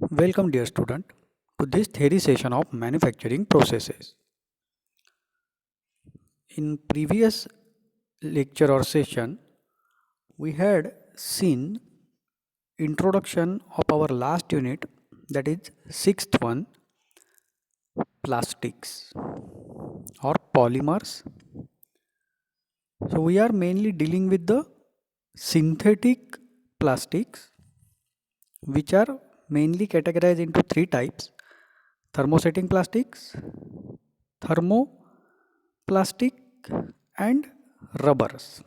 Welcome, dear student, to this theory session of manufacturing processes. In previous lecture or session, we had seen introduction of our last unit, that is sixth one, plastics or polymers. So we are mainly dealing with the synthetic plastics, which are mainly categorized into three types: thermosetting plastics, thermoplastic, and rubbers.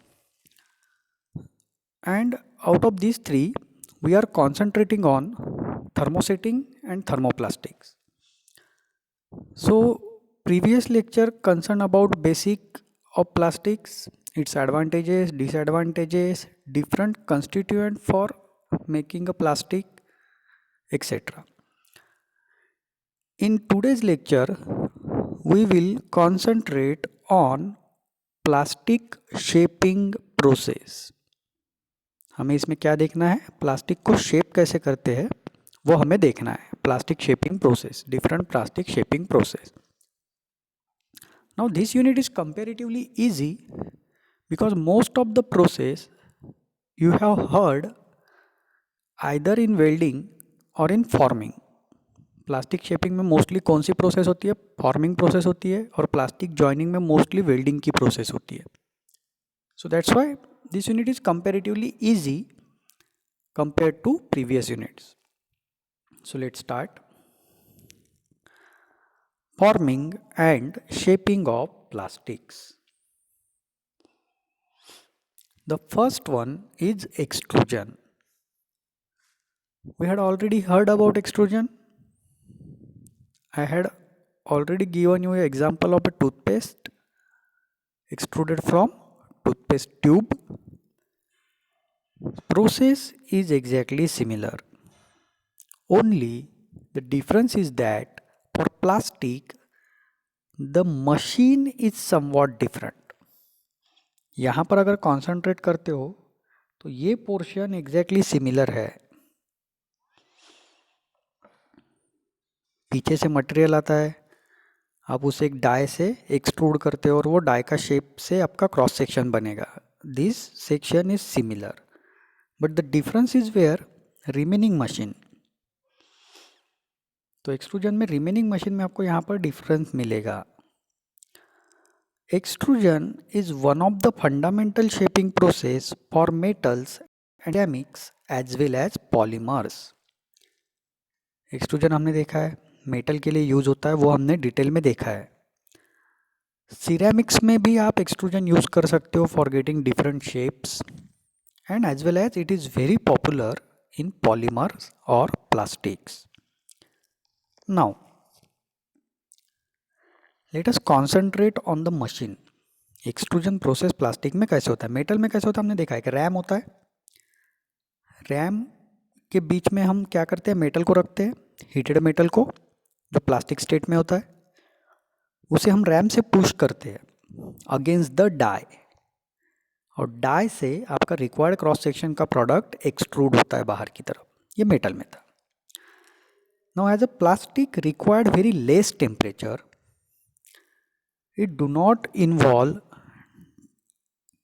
And out of these three, we are concentrating on thermosetting and thermoplastics. So previous lecture concerned about basic of plastics, its advantages, disadvantages, different constituent for making a plastic, etc. In today's lecture, we will concentrate on plastic shaping process. हमें इसमें क्या देखना है, plastic को shape कैसे करते हैं वो हमें देखना है. Plastic shaping process, different plastic shaping process. Now this unit is comparatively easy because most of the process you have heard either in welding or in forming. Plastic shaping में mostly कौन सी process होती है? Forming process होती है. और plastic joining में mostly welding की process होती है. So that's why this unit is comparatively easy compared to previous units. So let's start. Forming and shaping of plastics. The first one is extrusion. We had already heard about extrusion. I had already given you an example of a toothpaste extruded from toothpaste tube. Process is exactly similar. Only the difference is that for plastic, the machine is somewhat different. यहाँ पर अगर concentrate करते हो तो ये portion exactly similar है. पीछे से मटेरियल आता है, आप उसे एक डाई से एक्सट्रूड करते हो और वो डाई का शेप से आपका क्रॉस सेक्शन बनेगा. This section is similar but the difference is where remaining machine. तो एक्सट्रूजन में रिमेनिंग मशीन में आपको यहाँ पर डिफरेंस मिलेगा. Extrusion is one of the fundamental shaping process for metals and ceramics as well as polymers. Extrusion हमने देखा है, मेटल के लिए यूज होता है, वो हमने डिटेल में देखा है. सिरेमिक्स में भी आप एक्सट्रूजन यूज कर सकते हो for getting different shapes and as well as it is very popular in polymers और plastics. Now let us concentrate on the machine. Extrusion process plastic में कैसे होता है, मेटल में कैसे होता है हमने देखा है कि रैम होता है. रैम के बीच में हम क्या करते हैं, मेटल को रखते हैं, हीटेड मेटल को जो प्लास्टिक स्टेट में होता है, उसे हम रैम से पुश करते हैं अगेंस्ट द डाई और डाई से आपका रिक्वायर्ड क्रॉस सेक्शन का प्रोडक्ट एक्सट्रूड होता है बाहर की तरफ. ये मेटल में था. Now as a plastic required very less temperature, it do not involve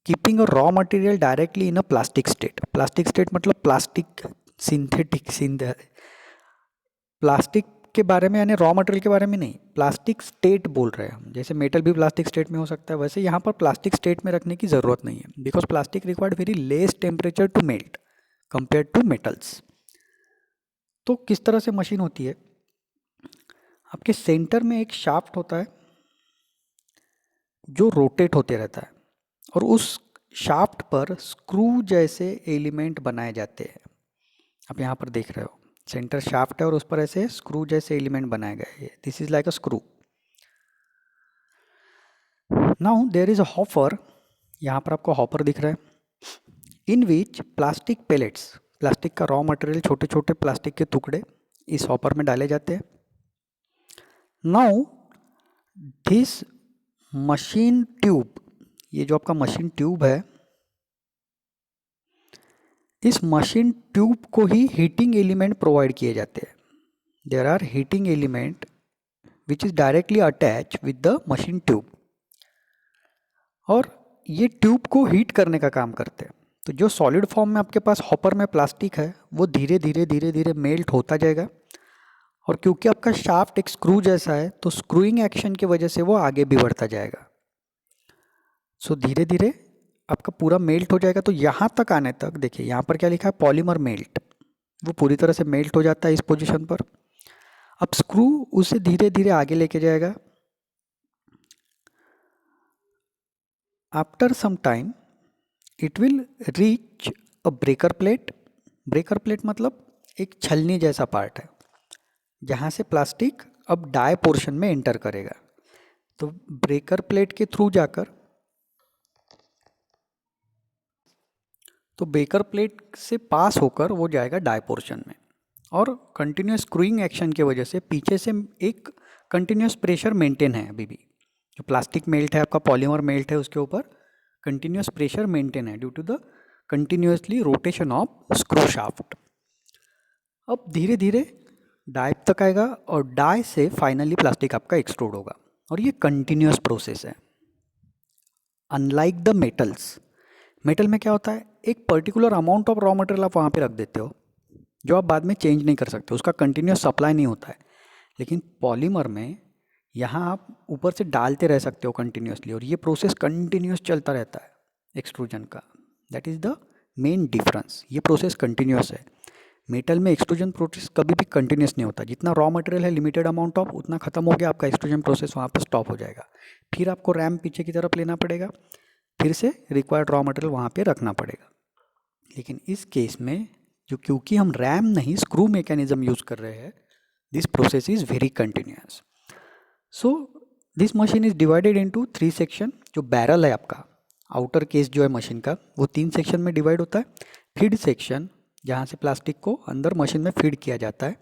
keeping a raw material directly in a plastic state. Plastic state मतलब प्लास्टिक सिंथेटिक प्लास्टिक के बारे में, यानी रॉ मटेरियल के बारे में नहीं, प्लास्टिक स्टेट बोल रहे हैं हम. जैसे मेटल भी प्लास्टिक स्टेट में हो सकता है, वैसे यहाँ पर प्लास्टिक स्टेट में रखने की ज़रूरत नहीं है because plastic required very less temperature to melt compare to metals. तो किस तरह से मशीन होती है, आपके सेंटर में एक शाफ्ट होता है जो रोटेट होते रहता है और उस शाफ्ट पर स्क्रू जैसे एलिमेंट बनाए जाते हैं. आप यहाँ पर देख रहे हो सेंटर शाफ्ट है और उस पर ऐसे स्क्रू जैसे एलिमेंट बनाए गए हैं. This is like a screw. Now there is a hopper. यहाँ पर आपको हॉपर दिख रहा है in which plastic pellets, plastic का रॉ मटेरियल, छोटे छोटे प्लास्टिक के टुकड़े इस हॉपर में डाले जाते हैं. नाउ दिस मशीन ट्यूब, ये जो आपका मशीन ट्यूब है, इस मशीन ट्यूब को ही हीटिंग एलिमेंट प्रोवाइड किए जाते हैं. there are heating element which is directly attached with the machine tube, और ये ट्यूब को हीट करने का काम करते हैं। तो जो सॉलिड फॉर्म में आपके पास हॉपर में प्लास्टिक है वो धीरे धीरे मेल्ट होता जाएगा, और क्योंकि आपका शाफ्ट एक स्क्रू जैसा है तो स्क्रूइंग एक्शन की वजह से वो आगे भी बढ़ता जाएगा। सो धीरे धीरे आपका पूरा मेल्ट हो जाएगा। तो यहाँ तक आने तक देखिए यहाँ पर क्या लिखा है, पॉलीमर मेल्ट, वो पूरी तरह से मेल्ट हो जाता है इस पोजीशन पर। अब स्क्रू उसे धीरे धीरे आगे लेके जाएगा। After some time it will reach a breaker plate. Breaker plate मतलब एक छलनी जैसा पार्ट है जहाँ से प्लास्टिक अब डाई पोर्शन में एंटर करेगा। तो ब्रेकर प्लेट के थ्रू जाकर, तो ब्रेकर प्लेट से पास होकर वो जाएगा डाई पोर्शन में, और कंटिन्यूस स्क्रूइंग एक्शन की वजह से पीछे से एक कंटिन्यूस प्रेशर मेंटेन है। अभी भी जो प्लास्टिक मेल्ट है आपका, पॉलीमर मेल्ट है, उसके ऊपर कंटिन्यूस प्रेशर मेंटेन है due to the continuously rotation of screw shaft. अब धीरे धीरे डाई तक आएगा और डाई से फाइनली प्लास्टिक आपका एक्सट्रूड होगा, और ये कंटिन्यूस प्रोसेस है। अनलाइक द मेटल्स, मेटल में क्या होता है, एक particular amount of raw material आप वहाँ पे रख देते हो जो आप बाद में चेंज नहीं कर सकते, उसका कंटिन्यूस सप्लाई नहीं होता है। लेकिन पॉलीमर में यहाँ आप ऊपर से डालते रह सकते हो कंटिन्यूसली, और ये प्रोसेस कंटिन्यूस चलता रहता है एक्सट्रूजन का। That is the main difference, ये प्रोसेस कंटिन्यूस है। मेटल में एक्सट्रूजन प्रोसेस कभी भी कंटिन्यूस नहीं होता। जितना रॉ मटेरियल है लिमिटेड अमाउंट ऑफ, उतना खत्म हो गया, आपका एक्सट्रूजन प्रोसेस वहाँ पर स्टॉप हो जाएगा। फिर आपको रैम पीछे की तरफ लेना पड़ेगा, फिर से रिक्वायर्ड रॉ मटेरियल वहाँ पे रखना पड़ेगा। लेकिन इस केस में जो, क्योंकि हम रैम नहीं स्क्रू मैकेनिज्म यूज़ कर रहे हैं, this process is very continuous. So this machine is divided into 3 section. जो बैरल है आपका, आउटर केस जो है मशीन का, वो 3 सेक्शन में डिवाइड होता है। फीड सेक्शन, जहाँ से प्लास्टिक को अंदर मशीन में फीड किया जाता है।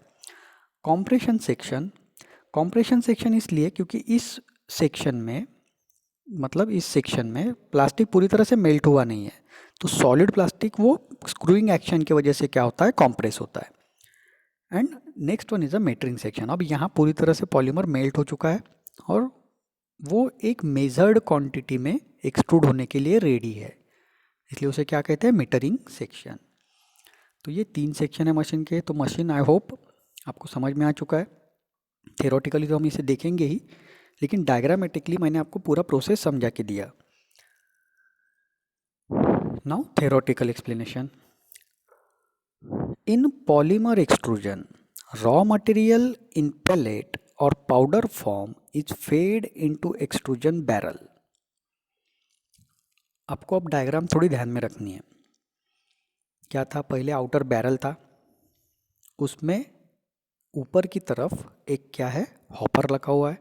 कॉम्प्रेशन सेक्शन, कॉम्प्रेशन सेक्शन इसलिए क्योंकि इस सेक्शन में, मतलब इस सेक्शन में प्लास्टिक पूरी तरह से मेल्ट हुआ नहीं है, तो सॉलिड प्लास्टिक वो स्क्रूइंग एक्शन की वजह से क्या होता है, कॉम्प्रेस होता है। And next one is a metering section. अब यहाँ पूरी तरह से पॉलीमर मेल्ट हो चुका है और वो एक मेजर्ड क्वांटिटी में एक्सट्रूड होने के लिए रेडी है, इसलिए उसे क्या कहते हैं, मेटरिंग सेक्शन। तो ये 3 सेक्शन है मशीन के। तो मशीन आई होप आपको समझ में आ चुका है। थेरोटिकली तो हम इसे देखेंगे ही, लेकिन डायग्रामेटिकली मैंने आपको पूरा प्रोसेस समझा के दिया। Now theoretical explanation. In polymer extrusion, raw material in pellet or powder form is fed into extrusion barrel. आपको अब डायग्राम थोड़ी ध्यान में रखनी है। क्या था, पहले आउटर बैरल था, उसमें ऊपर की तरफ एक क्या है, हॉपर लगा हुआ है,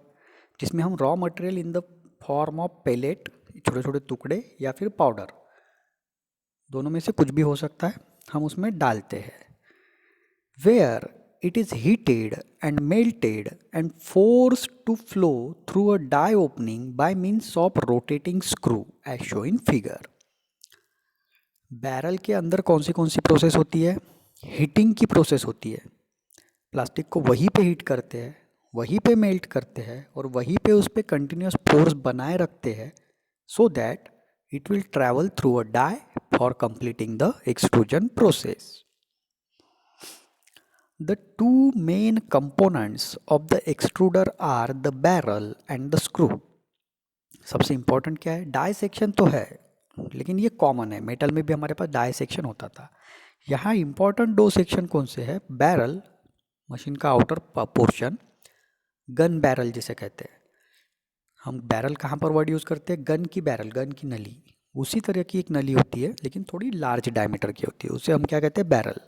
जिसमें हम raw material in the form of pellet, छोटे छोटे टुकड़े या फिर पाउडर, दोनों में से कुछ भी हो सकता है, हम उसमें डालते हैं। Where it is heated and melted and force to flow through a die opening by means of rotating screw as show in figure. Barrel के अंदर कौन सी प्रोसेस होती है, हीटिंग की प्रोसेस होती है। प्लास्टिक को वहीं पे हीट करते हैं, वहीं पे मेल्ट करते हैं, और वहीं पे उस पर कंटिन्यूस फोर्स बनाए रखते हैं, so that it will travel through a die for completing the extrusion process. The two main components of the extruder are the barrel and the screw. सबसे इम्पोर्टेंट क्या है, डाई सेक्शन तो है, लेकिन ये कॉमन है, मेटल में भी हमारे पास डाई सेक्शन होता था। यहाँ इम्पोर्टेंट 2 सेक्शन कौन से हैं, बैरल मशीन का आउटर पोर्शन, गन बैरल जिसे कहते हैं। हम बैरल कहाँ पर वर्ड यूज़ करते हैं, गन की बैरल, गन की नली, उसी तरह की एक नली होती है लेकिन थोड़ी लार्ज डायमीटर की होती है, उसे हम क्या कहते हैं, barrel.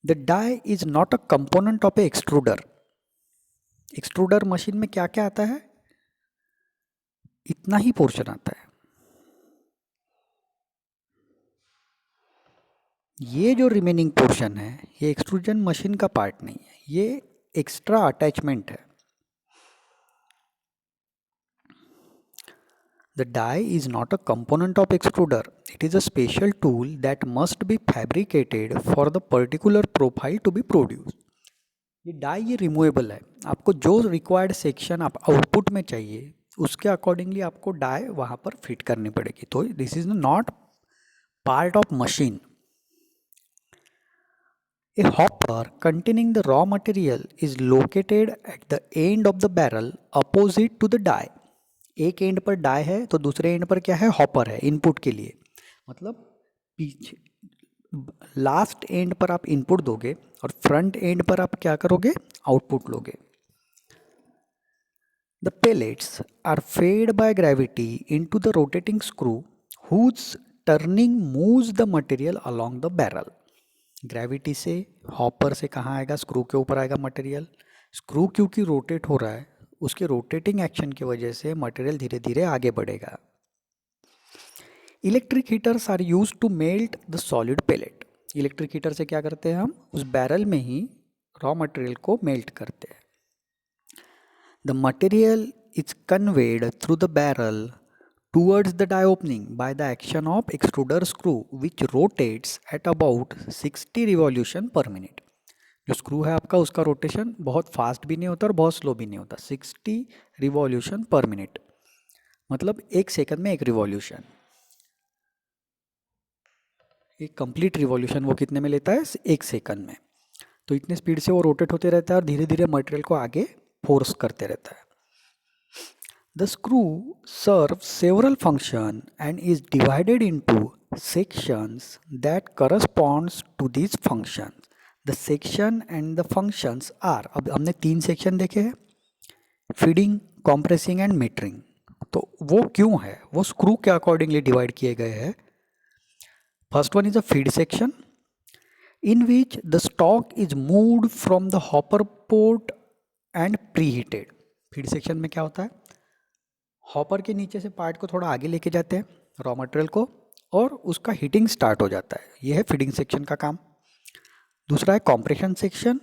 The die is not a component of a extruder. Extruder machine में क्या क्या आता है, इतना ही पोर्शन आता है। ये जो रिमेनिंग पोर्शन है ये एक्सट्रूजन मशीन का पार्ट नहीं है, ये एक्स्ट्रा अटैचमेंट है। The die is not a component of extruder. It is a special tool that must be fabricated for the particular profile to be produced. ये die ये removable है, आपको जो रिक्वायर्ड सेक्शन आप आउटपुट में चाहिए उसके अकॉर्डिंगली आपको डाई वहाँ पर फिट करनी पड़ेगी। तो this is not part of machine. A hopper containing the raw material is located at the end of the barrel opposite to the die। एक एंड पर डाई है तो दूसरे एंड पर क्या है, हॉपर है इनपुट के लिए। मतलब पीछे लास्ट एंड पर आप इनपुट दोगे और फ्रंट एंड पर आप क्या करोगे, आउटपुट लोगे। The pellets are fed by gravity into the rotating screw whose turning moves the material along the barrel। Gravity से हॉपर से कहाँ आएगा, स्क्रू के ऊपर आएगा मटेरियल। स्क्रू क्योंकि रोटेट हो रहा है, उसके रोटेटिंग एक्शन की वजह से मटेरियल धीरे धीरे आगे बढ़ेगा। Electric heaters are use to melt the solid pellet. Electric heater से क्या करते हैं, हम उस बैरल में ही रॉ मटेरियल को मेल्ट करते हैं। The material is conveyed through the barrel towards the die opening by the action of extruder screw which rotates at about 60 revolution per minute। जो स्क्रू है आपका उसका रोटेशन बहुत फास्ट भी नहीं होता और बहुत स्लो भी नहीं होता, 60 रिवॉल्यूशन पर मिनट, मतलब एक सेकंड में एक रिवॉल्यूशन। एक कंप्लीट रिवॉल्यूशन वो कितने में लेता है, एक सेकंड में। तो इतने स्पीड से वो रोटेट होते रहता है और धीरे धीरे मटेरियल को आगे फोर्स करते रहता है। The screw serves several functions and is divided into sections that corresponds to these functions। The section and the functions are, अब हमने 3 सेक्शन देखे हैं, फीडिंग, कॉम्प्रेसिंग एंड मीटरिंग। तो वो क्यों है, वो स्क्रू के अकॉर्डिंगली डिवाइड किए गए हैं। First one is a feed section in which the stock is moved from the hopper port and preheated। Feed section में क्या होता है, हॉपर के नीचे से पार्ट को थोड़ा आगे लेके जाते हैं रॉ मटेरियल को और उसका हीटिंग स्टार्ट हो जाता है, ये है फीडिंग सेक्शन का काम। दूसरा है compression section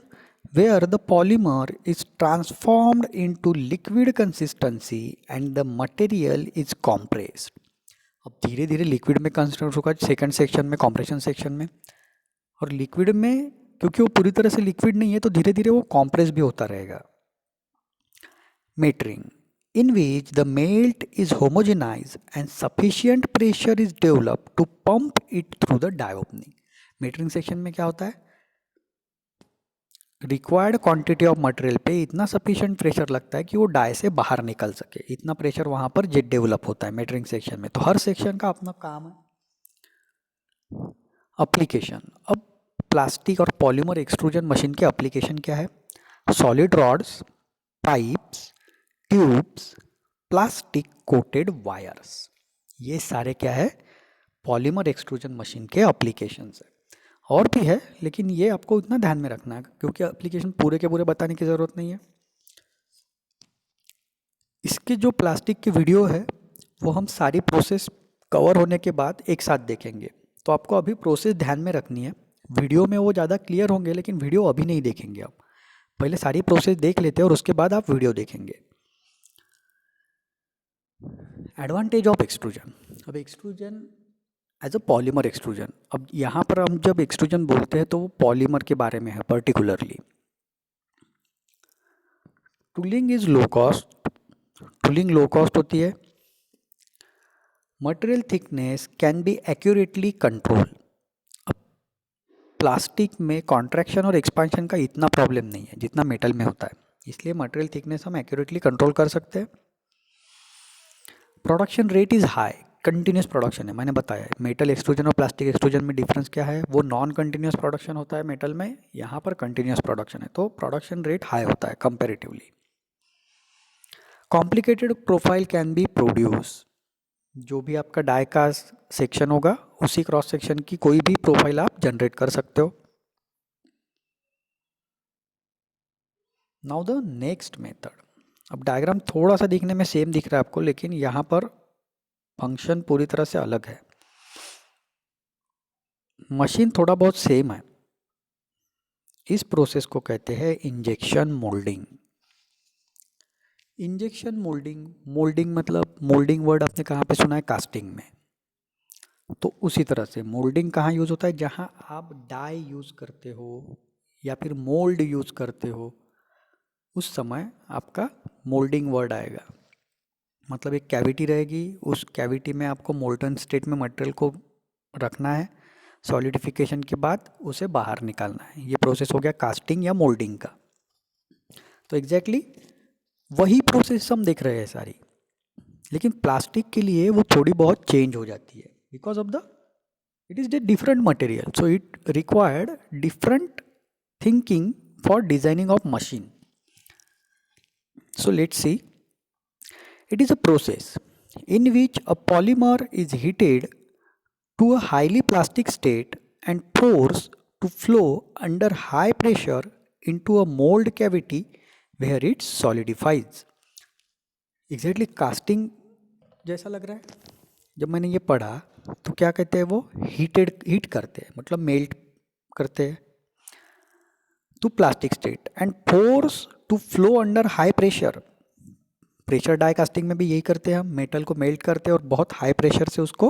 where the polymer is transformed into liquid consistency and the material is compressed. अब धीरे धीरे लिक्विड में कंसिस्टेंट होगा सेकंड सेक्शन में, कॉम्प्रेशन सेक्शन में, और लिक्विड में क्योंकि वो पूरी तरह से लिक्विड नहीं है तो धीरे धीरे वो कॉम्प्रेस भी होता रहेगा। Metering in which the melt is homogenized and sufficient pressure is developed to pump it through the die opening। Metering section में क्या होता है, रिक्वायर्ड क्वांटिटी ऑफ मटेरियल पे इतना सफिशिएंट प्रेशर लगता है कि वो डाई से बाहर निकल सके, इतना प्रेशर वहाँ पर जेट डेवलप होता है मेटरिंग सेक्शन में। तो हर सेक्शन का अपना काम है। एप्लीकेशन, अब प्लास्टिक और पॉलीमर एक्सट्रूजन मशीन के एप्लीकेशन क्या है, solid rods, pipes, tubes, plastic coated wires, ये सारे क्या है, पॉलीमर एक्सट्रूजन मशीन के एप्लीकेशंस है। और भी है लेकिन ये आपको इतना ध्यान में रखना है क्योंकि एप्लीकेशन पूरे के पूरे बताने की ज़रूरत नहीं है। इसके जो प्लास्टिक की वीडियो है वो हम सारी प्रोसेस कवर होने के बाद एक साथ देखेंगे, तो आपको अभी प्रोसेस ध्यान में रखनी है। वीडियो में वो ज़्यादा क्लियर होंगे लेकिन वीडियो अभी नहीं देखेंगे आप, पहले सारी प्रोसेस देख लेते हैं और उसके बाद आप वीडियो देखेंगे। एडवांटेज ऑफ एक्सट्रूजन, अब extrusion as a polymer extrusion, अब यहाँ पर हम जब एक्सट्रूजन बोलते हैं तो वो पॉलीमर के बारे में है particularly. Tooling is low cost, tooling low cost होती है। Material thickness can be accurately control, अब प्लास्टिक में कॉन्ट्रैक्शन और एक्सपांशन का इतना प्रॉब्लम नहीं है जितना मेटल में होता है, इसलिए मटेरियल थिकनेस हम एक्यूरेटली कंट्रोल कर सकते हैं। Production rate is high, continuous production है, मैंने बताया मेटल एक्सट्रूजन और प्लास्टिक एक्सट्रूजन में डिफरेंस क्या है, वो नॉन कंटिन्यूस प्रोडक्शन होता है मेटल में, यहाँ पर कंटिन्यूस प्रोडक्शन है तो प्रोडक्शन रेट हाई होता है comparatively. Complicated profile can be produce, जो भी आपका डाई का सेक्शन होगा उसी क्रॉस सेक्शन की कोई भी प्रोफाइल आप जनरेट कर सकते हो। नाउ द नेक्स्ट मेथड, अब डायग्राम थोड़ा सा दिखने में सेम दिख रहा है आपको लेकिन यहाँ पर फंक्शन पूरी तरह से अलग है, मशीन थोड़ा बहुत सेम है। इस प्रोसेस को कहते हैं injection moulding. Injection moulding, moulding मतलब मोल्डिंग वर्ड आपने कहाँ पे सुना है, कास्टिंग में, तो उसी तरह से मोल्डिंग कहाँ यूज़ होता है, जहाँ आप डाई यूज़ करते हो या फिर मोल्ड यूज़ करते हो, उस समय आपका मोल्डिंग वर्ड आएगा। मतलब एक कैविटी रहेगी, उस कैविटी में आपको मोल्टन स्टेट में मटेरियल को रखना है, सॉलिडिफिकेशन के बाद उसे बाहर निकालना है। ये प्रोसेस हो गया कास्टिंग या मोल्डिंग का। तो एग्जैक्टली वही प्रोसेस हम देख रहे हैं सारी, लेकिन प्लास्टिक के लिए वो थोड़ी बहुत चेंज हो जाती है because of the it is the different material, so it required different thinking for designing of machine. So let's see. It is a process in which a polymer is heated to a highly plastic state and forced to flow under high pressure into a mold cavity where it solidifies. Exactly casting जैसा लग रहा है. जब मैंने ये पढ़ा तो क्या कहते हैं, वो हीट करते हैं, मतलब मेल्ट करते हैं to plastic state and force to flow under high pressure. Pressure die casting में भी यही करते हैं, हम मेटल को मेल्ट करते हैं और बहुत हाई प्रेशर से उसको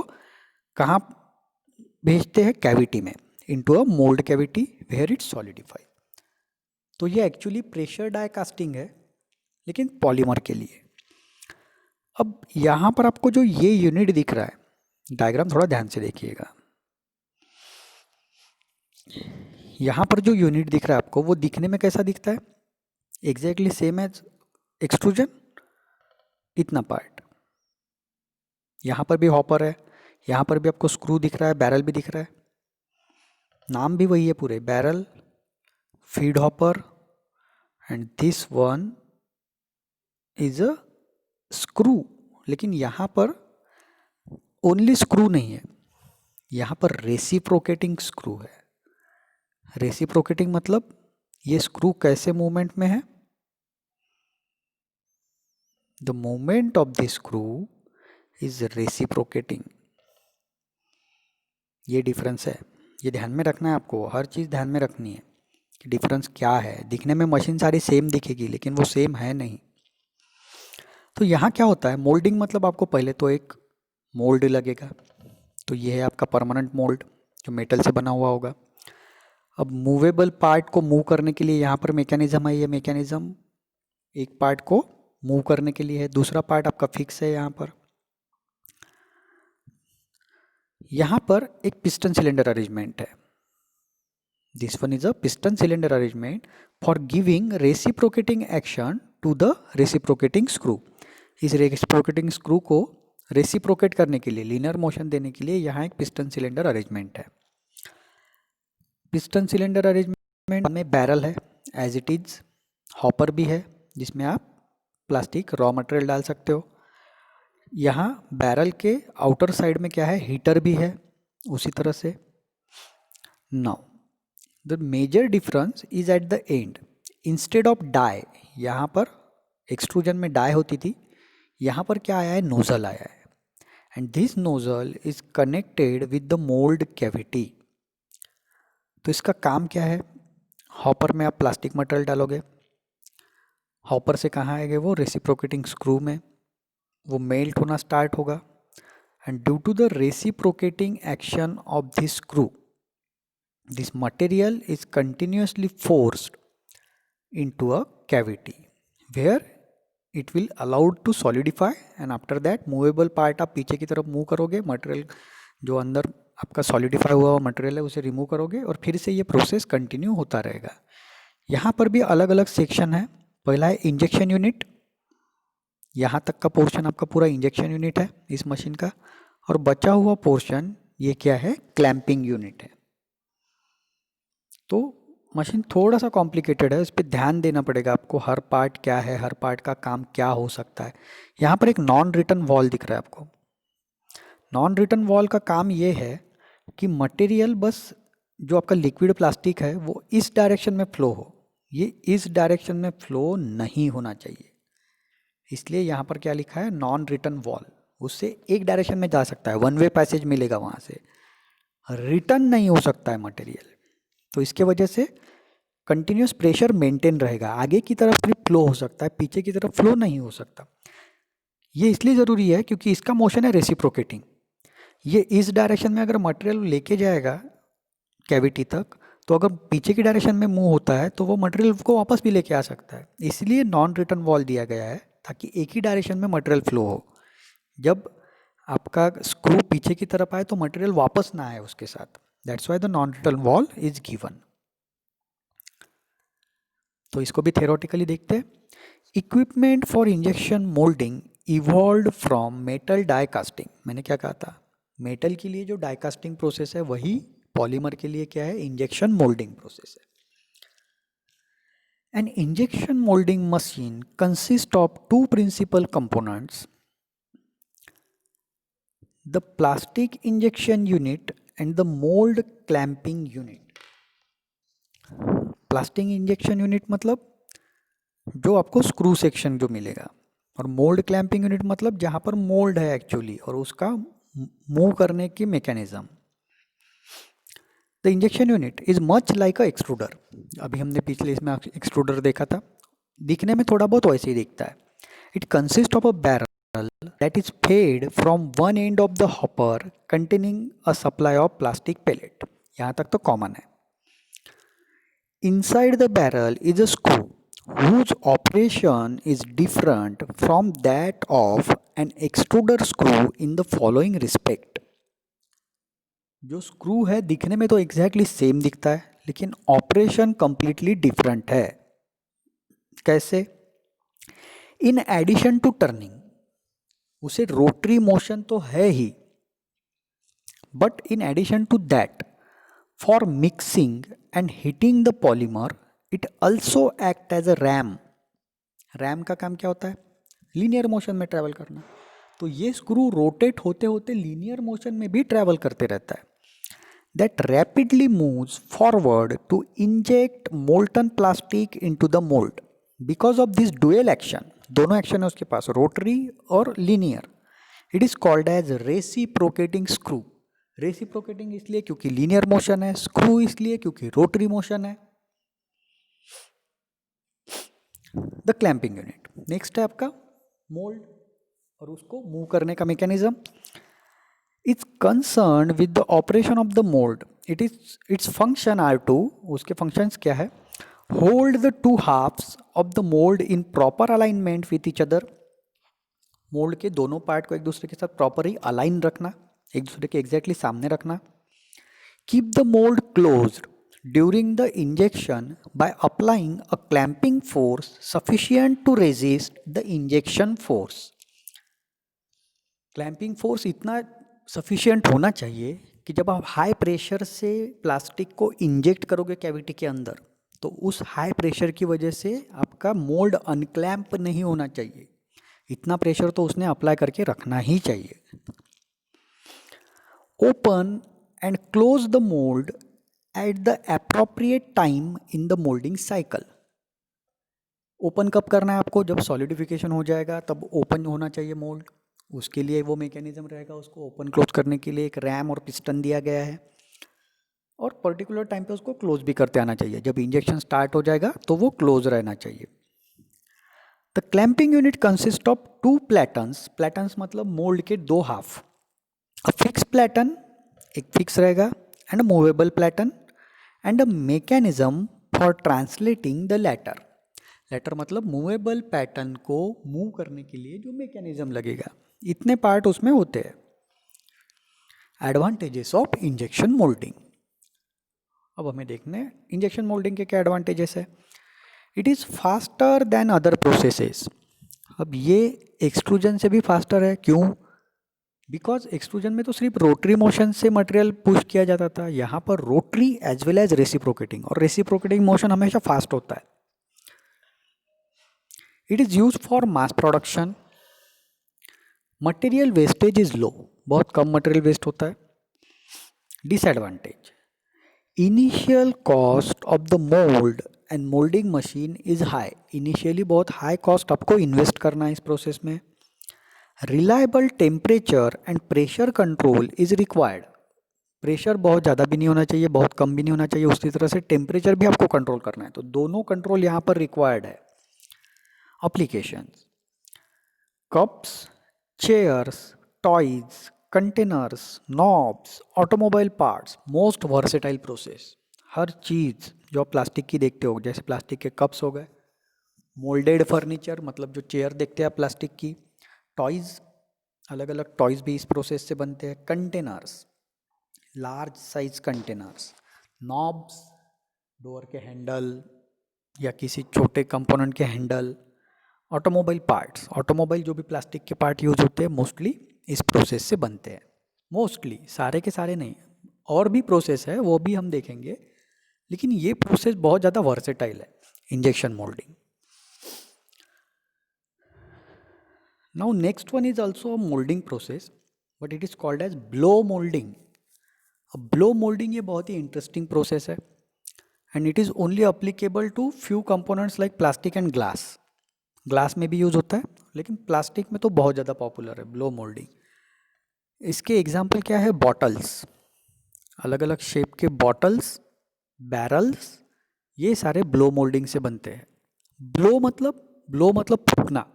कहाँ भेजते हैं, कैविटी में, into a mould cavity where it solidify. तो ये एक्चुअली प्रेशर डाई कास्टिंग है, लेकिन पॉलीमर के लिए. अब यहाँ पर आपको जो ये यूनिट दिख रहा है, डायग्राम थोड़ा ध्यान से देखिएगा. यहाँ पर जो यूनिट दिख रहा है आपको, वो दिखने में कैसा दिखता है, एग्जैक्टली सेम एज एक्सट्रूजन. इतना पार्ट, यहाँ पर भी हॉपर है, यहाँ पर भी आपको स्क्रू दिख रहा है, बैरल भी दिख रहा है, नाम भी वही है पूरे, barrel, feed hopper, and this one is a screw. लेकिन यहाँ पर ओनली स्क्रू नहीं है, यहाँ पर रेसिप्रोकेटिंग स्क्रू है. रेसिप्रोकेटिंग मतलब ये स्क्रू कैसे मूवमेंट में है, the movement of the screw is reciprocating. ये डिफरेंस है, ये ध्यान में रखना है आपको, हर चीज़ ध्यान में रखनी है कि डिफरेंस क्या है. दिखने में मशीन सारी सेम दिखेगी, लेकिन वो सेम है नहीं. तो यहाँ क्या होता है, मोल्डिंग मतलब आपको पहले तो एक मोल्ड लगेगा. तो ये है आपका परमानेंट मोल्ड जो मेटल से बना हुआ होगा. अब मूवेबल पार्ट को मूव करने के लिए यहाँ पर मैकेनिज्म है. ये मैकेनिज्म एक पार्ट को मूव करने के लिए है, दूसरा पार्ट आपका फिक्स है. यहाँ पर एक पिस्टन सिलेंडर अरेंजमेंट है. This one is a piston cylinder arrangement for giving reciprocating action to the reciprocating screw. इस रेसिप्रोकेटिंग स्क्रू को रेसिप्रोकेट करने के लिए, लीनियर मोशन देने के लिए यहाँ एक पिस्टन सिलेंडर अरेंजमेंट है. पिस्टन सिलेंडर अरेंजमेंट में बैरल है एज इट इज, हॉपर भी है जिसमें आप प्लास्टिक रॉ मटेरियल डाल सकते हो. यहाँ बैरल के आउटर साइड में क्या है, हीटर भी है उसी तरह से. Now the major difference is at the end. Instead of die, यहाँ पर एक्सट्रूजन में डाई होती थी, यहाँ पर क्या आया है, नोजल आया है. And this nozzle is connected with the mould cavity. तो इसका काम क्या है, हॉपर में आप प्लास्टिक मटेरियल डालोगे, हॉपर से कहाँ आएगा वो, रेसिप्रोकेटिंग स्क्रू में, वो मेल्ट होना स्टार्ट होगा. And due to the reciprocating action of this screw, this material is continuously forced into a cavity where it will allowed to solidify, and after that movable part आप पीछे की तरफ move करोगे, material जो अंदर आपका solidify हुआ material है उसे रिमूव करोगे और फिर से ये प्रोसेस कंटिन्यू होता रहेगा. यहाँ पर भी अलग अलग सेक्शन है. पहला है इंजेक्शन यूनिट, यहाँ तक का पोर्शन आपका पूरा इंजेक्शन यूनिट है इस मशीन का, और बचा हुआ पोर्शन ये क्या है, क्लैंपिंग यूनिट है. तो मशीन थोड़ा सा कॉम्प्लिकेटेड है, इस पर ध्यान देना पड़ेगा आपको, हर पार्ट क्या है, हर पार्ट का काम क्या हो सकता है. यहाँ पर एक नॉन रिटर्न वॉल दिख रहा है आपको. नॉन रिटर्न वॉल का काम ये है कि मटेरियल बस जो आपका लिक्विड प्लास्टिक है वो इस डायरेक्शन में फ्लो हो, ये इस डायरेक्शन में फ्लो नहीं होना चाहिए. इसलिए यहाँ पर क्या लिखा है, नॉन रिटर्न वॉल. उससे एक डायरेक्शन में जा सकता है, वन वे पैसेज मिलेगा वहाँ से, रिटर्न नहीं हो सकता है मटेरियल. तो इसके वजह से कंटिन्यूस प्रेशर मेंटेन रहेगा, आगे की तरफ सिर्फ फ्लो हो सकता है, पीछे की तरफ फ्लो नहीं हो सकता. ये इसलिए ज़रूरी है क्योंकि इसका मोशन है रेसिप्रोकेटिंग. ये इस डायरेक्शन में अगर मटेरियल लेके जाएगा कैविटी तक तो अगर पीछे की डायरेक्शन में मूव होता है तो वो मटेरियल को वापस भी लेके आ सकता है, इसलिए नॉन रिटर्न वॉल दिया गया है ताकि एक ही डायरेक्शन में मटेरियल फ्लो हो। जब आपका स्क्रू पीछे की तरफ आए तो मटेरियल वापस ना आए उसके साथ, that's why the non return wall is given. तो इसको भी थ्योरेटिकली देखते हैं। Equipment for injection moulding evolve from metal die casting. मैंने क्या कहा था, मेटल के लिए जो डाई कास्टिंग प्रोसेस है वही पॉलीमर के लिए क्या है, इंजेक्शन मोल्डिंग प्रोसेस है। An injection molding machine consists of two principal components: the plastic injection unit and the mold clamping unit. Plastic injection unit मतलब जो आपको स्क्रू सेक्शन जो मिलेगा, और मोल्ड क्लैंपिंग यूनिट मतलब जहाँ पर मोल्ड है एक्चुअली और उसका मूव करने की mechanism. The injection unit is much like a extruder. अभी हमने पिछले इसमें एक्सट्रूडर देखा था, दिखने में थोड़ा बहुत वैसे ही दिखता है। It consist of a barrel that is fed from one end of the hopper containing a supply of plastic pellet. यहाँ तक तो कॉमन है। Inside the barrel is a screw whose operation is different from that of an extruder screw in the following respect. जो screw है दिखने में तो exactly same दिखता है लेकिन ऑपरेशन कंप्लीटली डिफरेंट है। कैसे? इन एडिशन टू टर्निंग, उसे रोटरी मोशन तो है ही, but in addition to that for mixing and heating the polymer it also act as a ram. RAM का काम क्या होता है? लीनियर मोशन में ट्रैवल करना। तो ये स्क्रू रोटेट होते होते लीनियर मोशन में भी ट्रैवल करते रहता है। That rapidly moves forward to inject molten plastic into the mould. Because of this dual action, दोनों एक्शन है उसके पास, रोटरी और linear, it is called as reciprocating screw. Reciprocating इसलिए क्योंकि लीनियर मोशन है, स्क्रू इसलिए क्योंकि रोटरी मोशन है। द क्लैंपिंग यूनिट, नेक्स्ट है आपका मोल्ड और उसको मूव करने का mechanism. It's concern with the operation of the mould. Its function are to, उसके फंक्शंस क्या है? Hold the two halves of the mould in proper alignment with each other. Mould के दोनों पार्ट को एक दूसरे के साथ प्रॉपरली अलाइन रखना, एक दूसरे के एग्जैक्टली सामने रखना। Keep the mould closed during the injection by applying a clamping force sufficient to resist the injection force. Clamping force इतना सफिशिएंट होना चाहिए कि जब आप हाई प्रेशर से प्लास्टिक को इंजेक्ट करोगे कैविटी के अंदर तो उस हाई प्रेशर की वजह से आपका मोल्ड अनक्लैंप नहीं होना चाहिए। इतना प्रेशर तो उसने अप्लाई करके रखना ही चाहिए। Open and close the mould at the appropriate time in the moulding cycle. Open कब करना है आपको? जब सॉलिडिफिकेशन हो जाएगा तब ओपन होना चाहिए मोल्ड। उसके लिए वो मैकेनिज्म रहेगा, उसको ओपन क्लोज करने के लिए एक रैम और पिस्टन दिया गया है और पर्टिकुलर टाइम पे उसको क्लोज भी करते आना चाहिए। जब इंजेक्शन स्टार्ट हो जाएगा तो वो क्लोज रहना चाहिए। The clamping unit consist of two platens. Platens मतलब मोल्ड के दो हाफ। अ फिक्स प्लेटन, एक फिक्स रहेगा, and a movable platen and a mechanism for translating the latter. Latter मतलब मूवेबल पैटर्न को मूव करने के लिए जो मैकेनिज्म लगेगा। इतने पार्ट उसमें होते हैं। Advantages of injection moulding. अब हमें देखने हैं इंजेक्शन मोल्डिंग के क्या एडवांटेजेस है। It is faster than other processes. अब ये एक्सट्रूजन से भी फास्टर है। क्यों? बिकॉज एक्सट्रूजन में तो सिर्फ रोटरी मोशन से मटेरियल पुश किया जाता था, यहाँ पर rotary as well as reciprocating, और रेसिप्रोकेटिंग मोशन हमेशा फास्ट होता है। It is use for mass production. Material wastage is low, बहुत कम मटेरियल वेस्ट होता है। Disadvantage, initial cost of the mould and moulding machine is high. Initially बहुत high cost आपको इन्वेस्ट करना है इस प्रोसेस में। Reliable temperature and pressure control is required. Pressure बहुत ज़्यादा भी नहीं होना चाहिए, बहुत कम भी नहीं होना चाहिए, उसी तरह से टेम्परेचर भी आपको कंट्रोल करना है, तो दोनों कंट्रोल यहाँ पर रिक्वायर्ड है। Applications, cups, chairs, toys, containers, knobs, automobile parts, most versatile process. हर चीज़ जो आप प्लास्टिक की देखते हो, जैसे प्लास्टिक के कप्स हो गए, मोल्डेड फर्नीचर मतलब जो चेयर देखते हैं आप प्लास्टिक की, टॉयज़, अलग अलग टॉयज़ भी इस प्रोसेस से बनते हैं, containers, large size containers, knobs, door के हैंडल या किसी छोटे कंपोनेंट के हैंडल, ऑटोमोबाइल पार्ट्स, ऑटोमोबाइल जो भी प्लास्टिक के पार्ट यूज होते हैं मोस्टली इस प्रोसेस से बनते हैं। मोस्टली, सारे के सारे नहीं, और भी प्रोसेस है वो भी हम देखेंगे, लेकिन ये प्रोसेस बहुत ज़्यादा वर्सेटाइल है, injection moulding. Now next one is also moulding process, but it is called as blow moulding. अब ब्लो मोल्डिंग ये बहुत ही इंटरेस्टिंग प्रोसेस है, and it is only applicable to few components like plastic and glass. Glass में भी use होता है, लेकिन प्लास्टिक में तो बहुत ज़्यादा पॉपुलर है ब्लो मोल्डिंग। इसके एग्जाम्पल क्या है? बॉटल्स, अलग अलग शेप के बॉटल्स, बैरल्स, ये सारे ब्लो मोल्डिंग से बनते हैं। ब्लो मतलब फूंकना।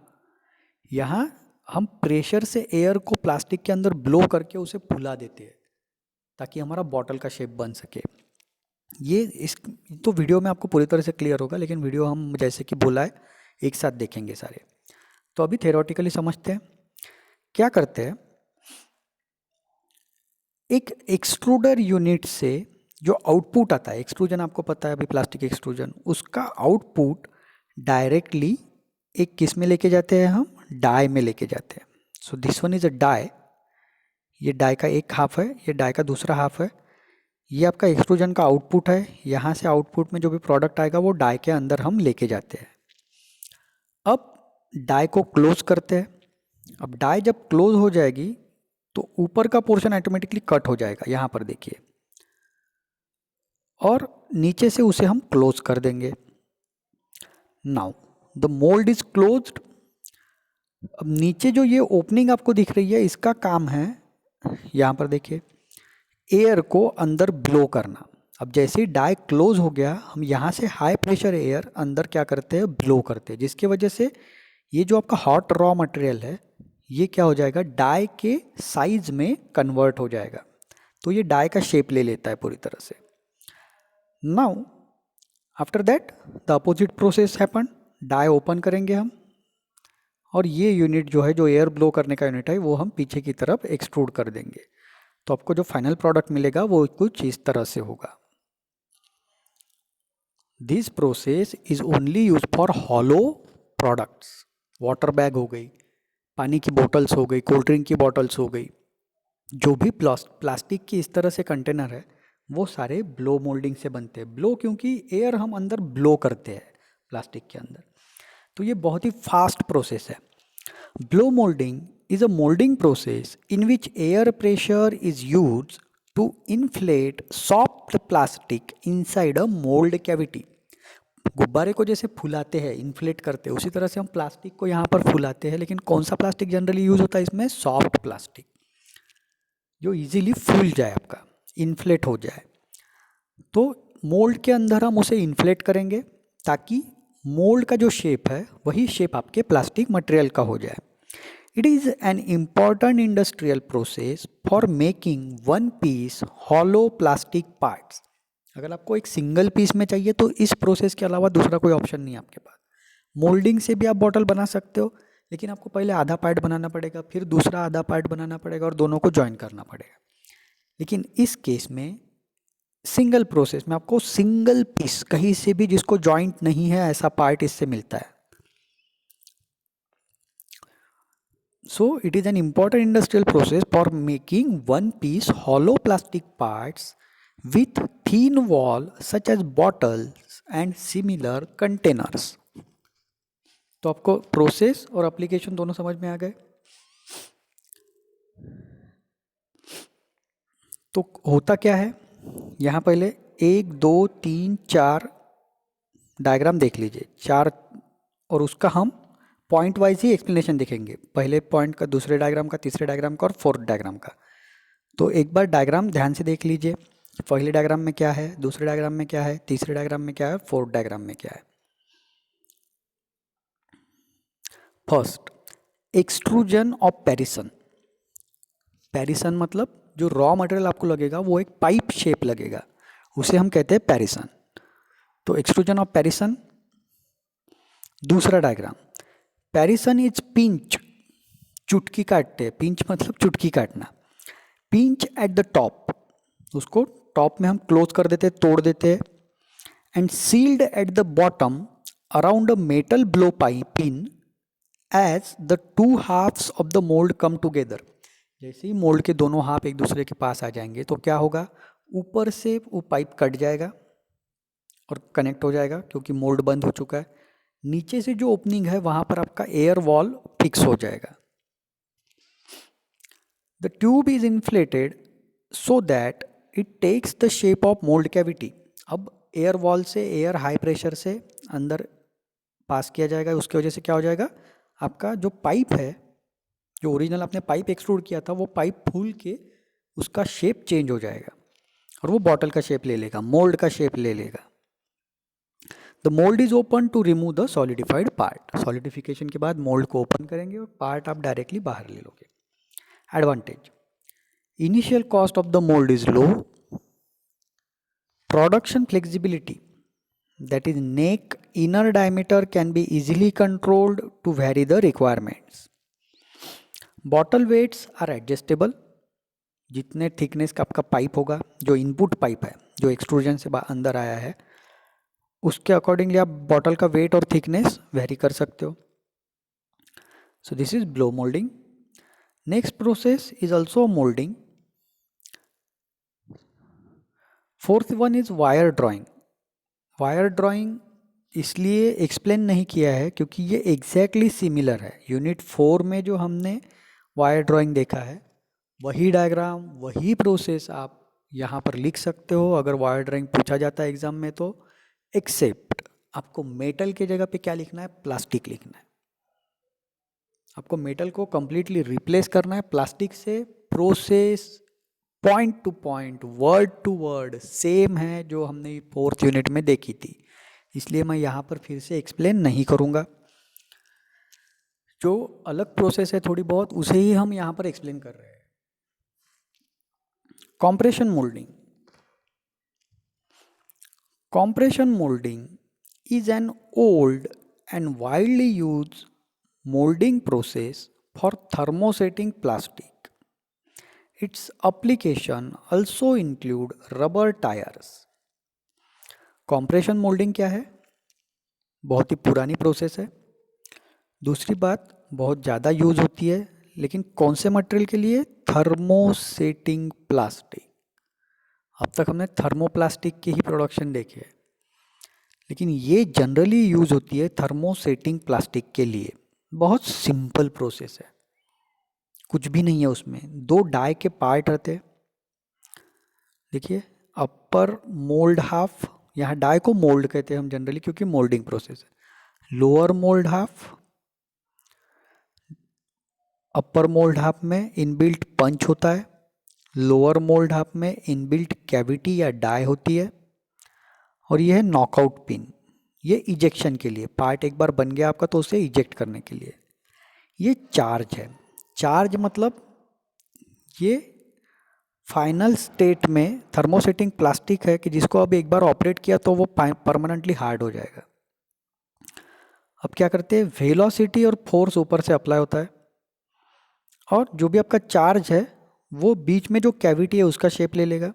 यहाँ हम प्रेशर से एयर को प्लास्टिक के अंदर ब्लो करके उसे फुला देते हैं ताकि हमारा बॉटल का शेप बन सके। ये इस तो वीडियो में आपको पूरी तरह से क्लियर होगा, लेकिन वीडियो हम जैसे कि बोला है एक साथ देखेंगे सारे। तो अभी थ्योरेटिकली समझते हैं क्या करते हैं। एक एक्सट्रूडर यूनिट से जो आउटपुट आता है, एक्सट्रूजन आपको पता है अभी प्लास्टिक एक्सट्रूजन, उसका आउटपुट डायरेक्टली एक किस में लेके जाते हैं हम? डाई में लेके जाते हैं। So this one is a die, ये डाई का एक हाफ है, ये डाई का दूसरा हाफ है। ये आपका एक्सट्रूजन का आउटपुट है, यहाँ से आउटपुट में जो भी प्रोडक्ट आएगा वो डाई के अंदर हम लेके जाते हैं। अब डाई को क्लोज करते हैं। अब डाई जब क्लोज हो जाएगी तो ऊपर का पोर्शन ऑटोमेटिकली कट हो जाएगा, यहाँ पर देखिए, और नीचे से उसे हम क्लोज कर देंगे। Now the mould is closed. अब नीचे जो ये ओपनिंग आपको दिख रही है, इसका काम है, यहाँ पर देखिए, एयर को अंदर ब्लो करना। अब जैसे ही डाई क्लोज हो गया, हम यहाँ से हाई प्रेशर एयर अंदर क्या करते हैं? ब्लो करते हैं, जिसकी वजह से ये जो आपका हॉट रॉ मटेरियल है ये क्या हो जाएगा? डाई के साइज में कन्वर्ट हो जाएगा। तो ये डाई का शेप ले लेता है पूरी तरह से। Now after that the opposite process happen. Die open करेंगे हम, और ये यूनिट जो है, जो एयर ब्लो करने का यूनिट है, वो हम पीछे की तरफ एक्सट्रूड कर देंगे। तो आपको जो फाइनल प्रोडक्ट मिलेगा वो कुछ इस तरह से होगा। This process is only use for hollow products. Water bag हो गई, पानी की बोतल्स हो गई, कोल्ड ड्रिंक की बॉटल्स हो गई, जो भी प्लास्टिक की इस तरह से कंटेनर है वो सारे ब्लो मोल्डिंग से बनते हैं। ब्लो क्योंकि एयर हम अंदर ब्लो करते हैं प्लास्टिक के अंदर, तो ये बहुत ही फास्ट प्रोसेस है। Blow moulding is a molding process in which air pressure is used to inflate soft plastic inside a mold cavity। गुब्बारे को जैसे फुलाते हैं, इन्फ्लेट करते हैं, उसी तरह से हम प्लास्टिक को यहाँ पर फुलाते हैं। लेकिन कौन सा प्लास्टिक जनरली यूज होता है इसमें? सॉफ्ट प्लास्टिक, जो इजीली फूल जाए, आपका इन्फ्लेट हो जाए। तो मोल्ड के अंदर हम उसे इन्फ्लेट करेंगे ताकि मोल्ड का जो शेप है वही शेप आपके प्लास्टिक मटेरियल का हो जाए। It is an important industrial process for making one piece hollow plastic parts। अगर आपको एक सिंगल पीस में चाहिए तो इस प्रोसेस के अलावा दूसरा कोई ऑप्शन नहीं है आपके पास। मोल्डिंग से भी आप बॉटल बना सकते हो, लेकिन आपको पहले आधा पार्ट बनाना पड़ेगा, फिर दूसरा आधा पार्ट बनाना पड़ेगा, और दोनों को ज्वाइन करना पड़ेगा। लेकिन इस केस में सिंगल प्रोसेस में आपको सिंगल पीस कहीं से भी जिसको ज्वाइंट नहीं है ऐसा पार्ट इससे मिलता है। So it is an important industrial process for making one piece hollow plastic parts with thin wall such as bottles and similar containers। तो आपको प्रोसेस और एप्लीकेशन दोनों समझ में आ गए। तो होता क्या है, यहाँ पहले 1 2 3 4 डायग्राम देख लीजिए, 4, और उसका हम पॉइंट वाइज ही एक्सप्लेनेशन देखेंगे। पहले पॉइंट का, दूसरे डायग्राम का, तीसरे डायग्राम का और फोर्थ डायग्राम का। तो एक बार डायग्राम ध्यान से देख लीजिए, पहले डायग्राम में क्या है, दूसरे डायग्राम में क्या है, तीसरे डायग्राम में क्या है, फोर्थ डायग्राम में क्या है। First, extrusion of parison. Parison मतलब जो रॉ मटेरियल आपको लगेगा वो एक पाइप शेप लगेगा, उसे हम कहते हैं पैरिसन। तो एक्सट्रूजन ऑफ पैरिसन। दूसरा डायग्राम, पैरिसन इज पिंच, चुटकी काटते हैं, पिंच मतलब चुटकी काटना। पिंच एट द टॉप, उसको टॉप में हम क्लोज कर देते हैं, तोड़ देते हैं। And sealed at the bottom around a metal blow pin as the two halves of the mould come together. जैसे ही मोल्ड के दोनों हाफ एक दूसरे के पास आ जाएंगे तो क्या होगा, ऊपर से वो पाइप कट जाएगा और कनेक्ट हो जाएगा क्योंकि मोल्ड बंद हो चुका है। नीचे से जो ओपनिंग है वहां पर आपका एयर वॉल फिक्स हो जाएगा। The tube is inflated so that it takes the shape of mould cavity. अब एयर वॉल से एयर हाई प्रेशर से अंदर पास किया जाएगा, उसकी वजह से क्या हो जाएगा, आपका जो पाइप है, जो ओरिजिनल आपने पाइप एक्सट्रूड किया था, वो पाइप फूल के उसका शेप चेंज हो जाएगा और वो बॉटल का शेप ले लेगा, मोल्ड का शेप ले लेगा। The mould is open to remove the solidified part. Solidification के बाद मोल्ड को ओपन करेंगे और पार्ट आप डायरेक्टली बाहर ले लोगे। Advantage, initial cost of the mould is low, production flexibility, that is neck inner diameter can be easily controlled to vary the requirements. Bottle weights are adjustable, जितने thickness का आपका pipe होगा, जो input pipe है जो extrusion से अंदर आया है, उसके अकॉर्डिंगली आप बॉटल का वेट और थिकनेस वेरी कर सकते हो। So this is blow moulding. Next process is also moulding. Fourth one is wire drawing. Wire drawing इसलिए एक्सप्लेन नहीं किया है क्योंकि ये एग्जैक्टली सिमिलर है। यूनिट 4 में जो हमने वायर ड्राइंग देखा है, वही डायग्राम, वही प्रोसेस आप यहाँ पर लिख सकते हो अगर वायर ड्राइंग पूछा जाता है एग्जाम में तो। एक्सेप्ट आपको मेटल के जगह पे क्या लिखना है, प्लास्टिक लिखना है। आपको मेटल को कंप्लीटली रिप्लेस करना है प्लास्टिक से। Process point to point, word to word same है जो हमने 4th यूनिट में देखी थी, इसलिए मैं यहाँ पर फिर से एक्सप्लेन नहीं करूँगा। जो अलग प्रोसेस है थोड़ी बहुत, उसे ही हम यहाँ पर एक्सप्लेन कर रहे हैं। Compression moulding. Compression moulding is an old and widely used molding process for thermosetting plastic. Its application also include rubber tires. compression molding क्या है, बहुत ही पुरानी प्रोसेस है। दूसरी बात, बहुत ज़्यादा यूज होती है, लेकिन कौन से मटेरियल के लिए, थर्मोसेटिंग प्लास्टिक। अब तक हमने थर्मोप्लास्टिक की ही प्रोडक्शन देखी है, लेकिन ये जनरली यूज होती है थर्मोसेटिंग प्लास्टिक के लिए। बहुत सिंपल प्रोसेस है, कुछ भी नहीं है उसमें। 2 डाई के पार्ट रहते हैं, देखिए अपर मोल्ड हाफ, यहाँ डाई को मोल्ड कहते हैं हम जनरली क्योंकि मोल्डिंग प्रोसेस है। लोअर मोल्ड हाफ, अपर मोल्ड हाफ में इनबिल्ट पंच होता है, लोअर मोल्ड हाफ में इनबिल्ट कैविटी या डाई होती है, और यह है नॉकआउट पिन। ये इजेक्शन के लिए, पार्ट एक बार बन गया आपका तो उसे इजेक्ट करने के लिए। ये चार्ज है। चार्ज मतलब ये फाइनल स्टेट में थर्मोसेटिंग प्लास्टिक है कि जिसको अब एक बार ऑपरेट किया तो वो परमानेंटली हार्ड हो जाएगा। अब क्या करते हैं, वेलोसिटी और फोर्स ऊपर से अप्लाई होता है और जो भी आपका चार्ज है वो बीच में जो कैविटी है उसका शेप ले लेगा।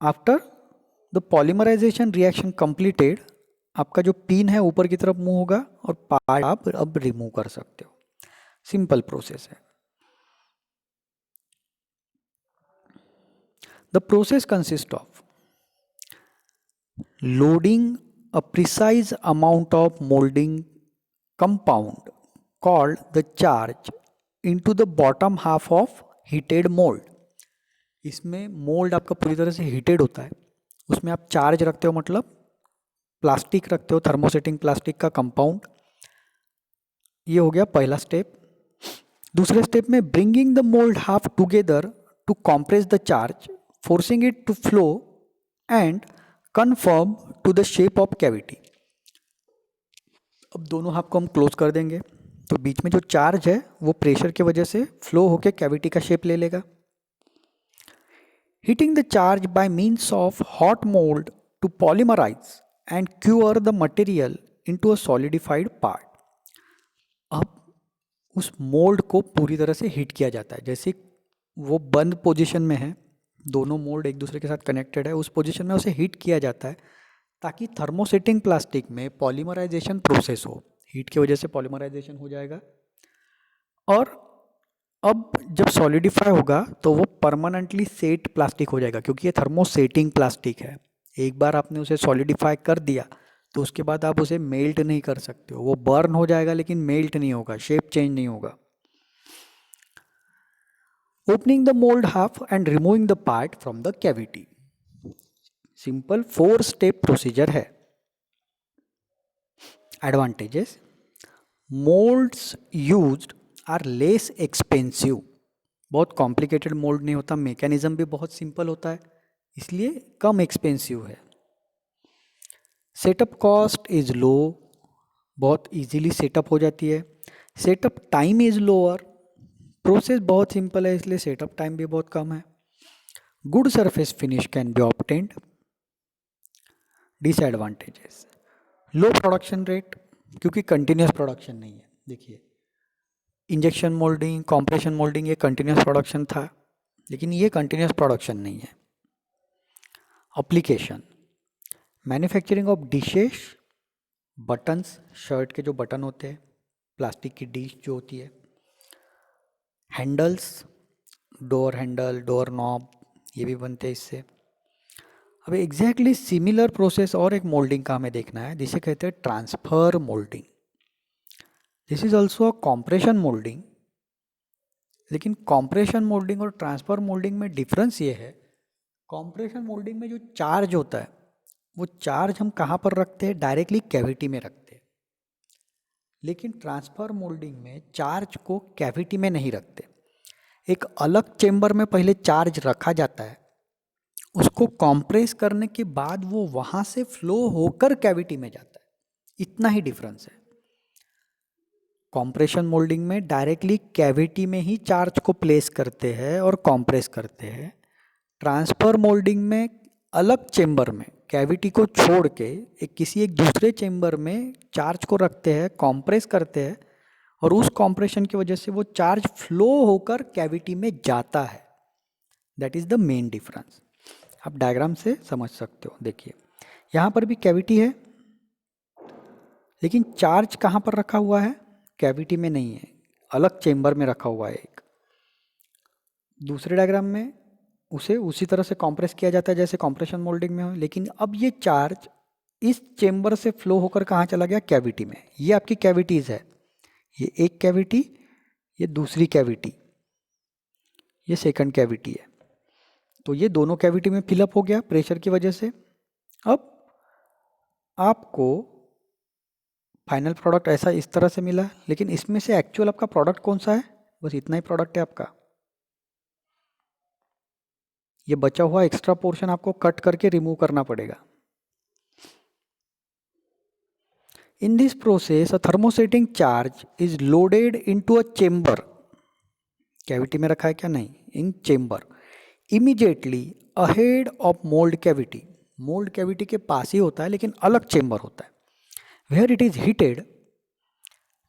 After the polymerisation reaction completed, आपका जो पिन है ऊपर की तरफ मूव होगा और पार्ट आप अब रिमूव कर सकते हो। सिंपल प्रोसेस है। The process consist of loading a precise amount of molding compound called the charge into the bottom half of heated mold. इसमें मोल्ड आपका पूरी तरह से हीटेड होता है, उसमें आप चार्ज रखते हो, मतलब प्लास्टिक रखते हो, थर्मोसेटिंग प्लास्टिक का कंपाउंड। ये हो गया पहला स्टेप। दूसरे स्टेप में bringing the mould half together to compress the charge, forcing it to flow and confirm to the shape of cavity. अब दोनों हाफ को हम क्लोज कर देंगे तो बीच में जो चार्ज है वो प्रेशर की वजह से फ्लो होकर कैविटी का शेप ले लेगा। Heating the charge by means of hot mold to polymerize and cure the material into a solidified part. अब उस मोल्ड को पूरी तरह से हीट किया जाता है, जैसे वो बंद पोजीशन में है, दोनों मोल्ड एक दूसरे के साथ कनेक्टेड है, उस पोजीशन में उसे हीट किया जाता है ताकि थर्मोसेटिंग प्लास्टिक में पॉलीमराइजेशन प्रोसेस हो। हीट की वजह से पॉलीमराइजेशन हो जाएगा और अब जब सॉलिडिफाई होगा तो वो परमानेंटली सेट प्लास्टिक हो जाएगा, क्योंकि ये थर्मोसेटिंग प्लास्टिक है। एक बार आपने उसे सॉलिडिफाई कर दिया तो उसके बाद आप उसे मेल्ट नहीं कर सकते हो, वो बर्न हो जाएगा लेकिन मेल्ट नहीं होगा, शेप चेंज नहीं होगा। Opening the mould half and removing the part from the cavity, simple 4 step procedure है। Advantages, moulds used are less expensive, बहुत कॉम्प्लिकेटेड मोल्ड नहीं होता, मैकेनिज्म भी बहुत सिंपल होता है, इसलिए कम एक्सपेंसिव है। सेटअप कॉस्ट इज लो, बहुत इजीली सेटअप हो जाती है। Setup time is lower, process बहुत सिंपल है इसलिए सेटअप टाइम भी बहुत कम है। Good surface finish can be obtained. Disadvantages, low production rate, क्योंकि कंटिन्यूस प्रोडक्शन नहीं है। देखिए इंजेक्शन मोल्डिंग, कॉम्प्रेशन मोल्डिंग ये कंटिन्यूस प्रोडक्शन था, लेकिन ये कंटिन्यूस प्रोडक्शन नहीं है। Application, manufacturing of dishes, buttons, shirt के जो बटन होते हैं, प्लास्टिक की डिश जो होती है, handles, door handle, door knob, ये भी बनते हैं इससे। अब एग्जैक्टली सिमिलर प्रोसेस और एक मोल्डिंग का हमें देखना है जिसे कहते हैं transfer moulding. This is also a compression moulding, लेकिन कॉम्प्रेशन मोल्डिंग और ट्रांसफर मोल्डिंग में डिफरेंस ये है, कॉम्प्रेशन मोल्डिंग में जो चार्ज होता है वो चार्ज हम कहाँ पर रखते हैं, डायरेक्टली कैविटी में रखते हैं, लेकिन ट्रांसफर मोल्डिंग में चार्ज को कैविटी में नहीं रखते, एक अलग चेम्बर में पहले चार्ज रखा जाता है, उसको कॉम्प्रेस करने के बाद वो वहाँ से फ्लो होकर कैविटी में जाता है, इतना ही डिफरेंस है। कॉम्प्रेशन मोल्डिंग में डायरेक्टली कैविटी में ही चार्ज को प्लेस करते हैं और कॉम्प्रेस करते हैं। ट्रांसफर मोल्डिंग में अलग चेम्बर में कैविटी को छोड़ के एक दूसरे चेम्बर में चार्ज को रखते हैं, कॉम्प्रेस करते हैं और उस कॉम्प्रेशन की वजह से वो चार्ज फ्लो होकर कैविटी में जाता है। That is the main difference. आप डायग्राम से समझ सकते हो। देखिए यहाँ पर भी कैविटी है, लेकिन चार्ज कहाँ पर रखा हुआ है, कैविटी में नहीं है, अलग चेम्बर में रखा हुआ है। एक दूसरे डायग्राम में उसे उसी तरह से कॉम्प्रेस किया जाता है जैसे कॉम्प्रेशन मोल्डिंग में हो, लेकिन अब ये चार्ज इस चेम्बर से फ्लो होकर कहाँ चला गया, कैविटी में। ये आपकी कैविटीज़ है, ये एक कैविटी, ये दूसरी कैविटी, ये सेकंड कैविटी है। तो ये दोनों कैविटी में फिलअप हो गया प्रेशर की वजह से। अब आपको फाइनल प्रोडक्ट ऐसा इस तरह से मिला, लेकिन इसमें से एक्चुअल आपका प्रोडक्ट कौन सा है, बस इतना ही प्रोडक्ट है आपका। ये बचा हुआ एक्स्ट्रा पोर्शन आपको कट करके रिमूव करना पड़ेगा। In this process a thermosetting charge is loaded into a chamber, cavity में रखा है क्या, नहीं, in chamber, immediately ahead of mould cavity, mould cavity के पास ही होता है लेकिन अलग चेम्बर होता है। Where it is heated,